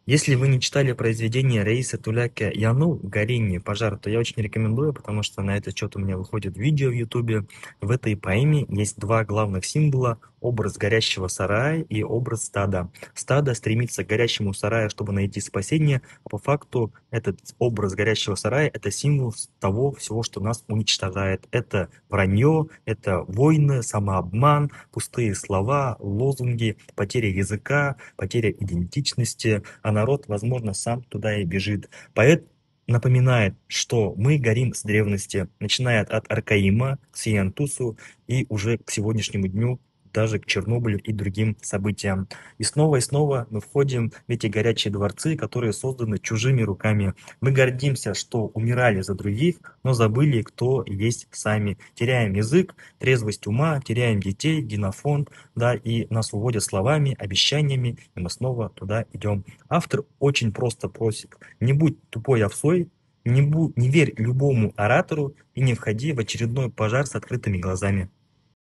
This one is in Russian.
Если вы не читали произведение Раисы Туляки «Яну» «Горение, пожар», то я очень рекомендую, потому что на этот счет у меня выходит видео в Ютубе. В этой поэме есть два главных символа — образ горящего сарая и образ стада. Стадо стремится к горящему сараю, чтобы найти спасение, а по факту этот образ горящего сарая — это символ того всего, что нас уничтожает. Это вранье, это войны, самообман, пустые слова, лозунги, потеря языка, потеря идентичности, а народ, возможно, сам туда и бежит. Поэт напоминает, что мы горим с древности, начиная от Аркаима к Сиантусу и уже к сегодняшнему дню, даже к Чернобылю и другим событиям. И снова мы входим в эти горячие дворцы, которые созданы чужими руками. Мы гордимся, что умирали за других, но забыли, кто есть сами. Теряем язык, трезвость ума, теряем детей, генофонд, да, и нас уводят словами, обещаниями, и мы снова туда идем. Автор очень просто просит: не будь тупой овцой, не верь любому оратору и не входи в очередной пожар с открытыми глазами.